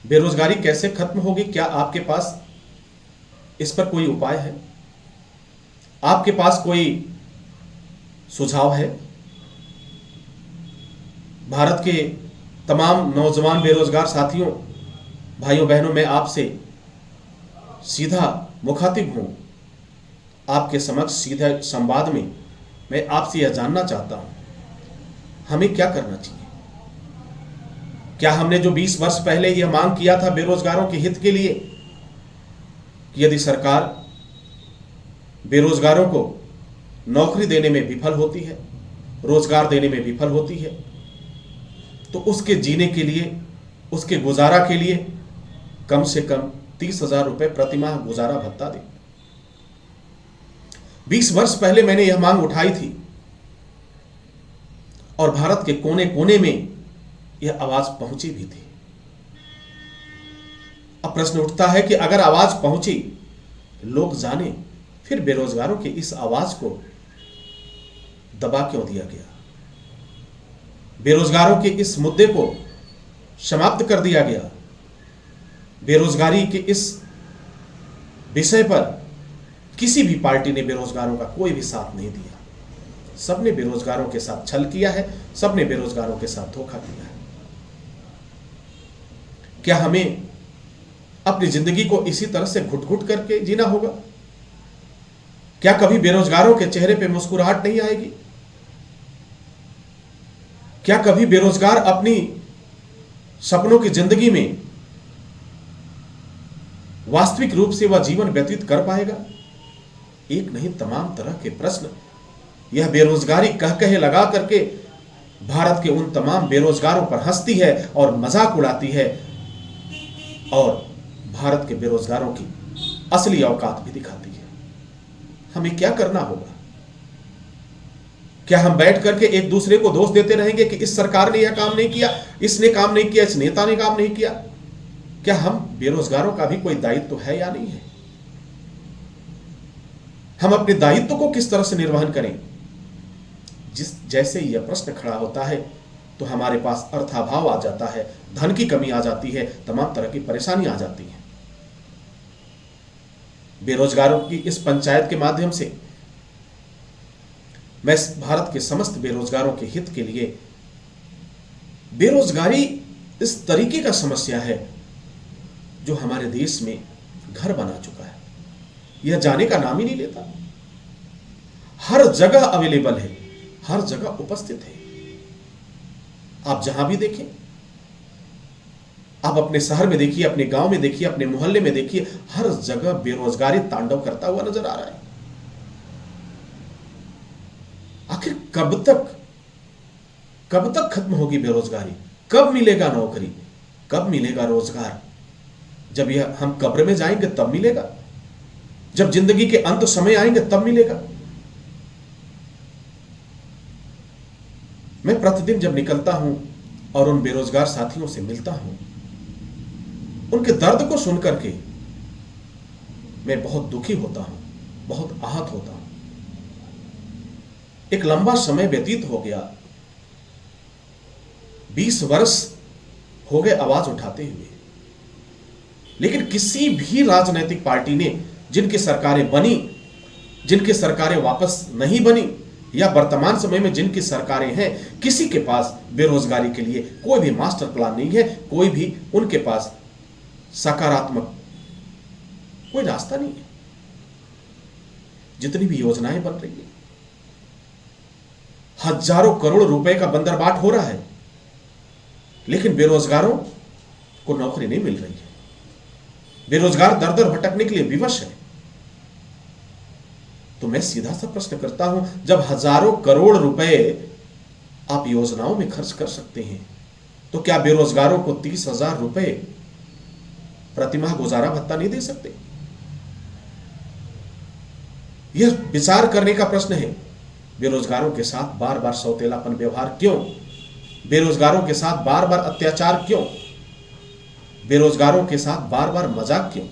बेरोजगारी कैसे खत्म होगी? क्या आपके पास इस पर कोई उपाय है? आपके पास कोई सुझाव है? भारत के तमाम नौजवान बेरोजगार साथियों, भाइयों बहनों, मैं आपसे सीधा मुखातिब हूं। आपके समक्ष सीधे संवाद में मैं आपसे यह जानना चाहता हूं, हमें क्या करना चाहिए? क्या हमने जो 20 वर्ष पहले यह मांग किया था बेरोजगारों के हित के लिए कि यदि सरकार बेरोजगारों को नौकरी देने में विफल होती है, रोजगार देने में विफल होती है, तो उसके जीने के लिए, उसके गुजारा के लिए कम से कम 30,000 रुपए प्रतिमाह गुजारा भत्ता दे। 20 वर्ष पहले मैंने यह मांग उठाई थी और भारत के कोने कोने में यह आवाज पहुंची भी थी। अब प्रश्न उठता है कि अगर आवाज पहुंची, लोग जाने, फिर बेरोजगारों की इस आवाज को दबा क्यों दिया गया? बेरोजगारों के इस मुद्दे को समाप्त कर दिया गया। बेरोजगारी के इस विषय पर किसी भी पार्टी ने बेरोजगारों का कोई भी साथ नहीं दिया। सबने बेरोजगारों के साथ छल किया है, सबने बेरोजगारों के साथ धोखा किया है। क्या हमें अपनी जिंदगी को इसी तरह से घुट घुट करके जीना होगा? क्या कभी बेरोजगारों के चेहरे पे मुस्कुराहट नहीं आएगी? क्या कभी बेरोजगार अपनी सपनों की जिंदगी में वास्तविक रूप से वह जीवन व्यतीत कर पाएगा? एक नहीं, तमाम तरह के प्रश्न यह बेरोजगारी कह कहे लगा करके भारत के उन तमाम बेरोजगारों पर हंसती है और मजाक उड़ाती है और भारत के बेरोजगारों की असली औकात भी दिखाती है। हमें क्या करना होगा? क्या हम बैठ करके एक दूसरे को दोष देते रहेंगे कि इस सरकार ने यह काम नहीं किया, इसने काम नहीं किया, इस नेता ने काम नहीं किया? क्या हम बेरोजगारों का भी कोई दायित्व है या नहीं है? हम अपने दायित्व को किस तरह से निर्वहन करें? जैसे यह प्रश्न खड़ा होता है तो हमारे पास अर्थाभाव आ जाता है, धन की कमी आ जाती है, तमाम तरह की परेशानी आ जाती है। बेरोजगारों की इस पंचायत के माध्यम से मैं भारत के समस्त बेरोजगारों के हित के लिए, बेरोजगारी इस तरीके का समस्या है जो हमारे देश में घर बना चुका है, यह जाने का नाम ही नहीं लेता। हर जगह अवेलेबल है, हर जगह उपस्थित है। आप जहां भी देखें, आप अपने शहर में देखिए, अपने गांव में देखिए, अपने मोहल्ले में देखिए, हर जगह बेरोजगारी तांडव करता हुआ नजर आ रहा है। आखिर कब तक खत्म होगी बेरोजगारी? कब मिलेगा नौकरी? कब मिलेगा रोजगार? जब यह हम कब्र में जाएंगे तब मिलेगा? जब जिंदगी के अंत समय आएंगे तब मिलेगा? मैं प्रतिदिन जब निकलता हूं और उन बेरोजगार साथियों से मिलता हूं, उनके दर्द को सुनकर के मैं बहुत दुखी होता हूं, बहुत आहत होता हूं। एक लंबा समय व्यतीत हो गया, 20 वर्ष हो गए आवाज उठाते हुए, लेकिन किसी भी राजनीतिक पार्टी ने, जिनकी सरकारें बनी, जिनकी सरकारें वापस नहीं बनी, या वर्तमान समय में जिनकी सरकारें हैं, किसी के पास बेरोजगारी के लिए कोई भी मास्टर प्लान नहीं है, कोई भी उनके पास सकारात्मक कोई रास्ता नहीं है। जितनी भी योजनाएं बन रही है, हजारों करोड़ रुपए का बंदरबाट हो रहा है, लेकिन बेरोजगारों को नौकरी नहीं मिल रही है। बेरोजगार दर दर भटकने के लिए विवश है। तो मैं सीधा सा प्रश्न करता हूं, जब हजारों करोड़ रुपए आप योजनाओं में खर्च कर सकते हैं, तो क्या बेरोजगारों को 30,000 रुपए प्रतिमाह गुजारा भत्ता नहीं दे सकते? यह विचार करने का प्रश्न है। बेरोजगारों के साथ बार बार सौतेलापन व्यवहार क्यों? बेरोजगारों के साथ बार बार अत्याचार क्यों? बेरोजगारों के साथ बार बार मजाक क्यों?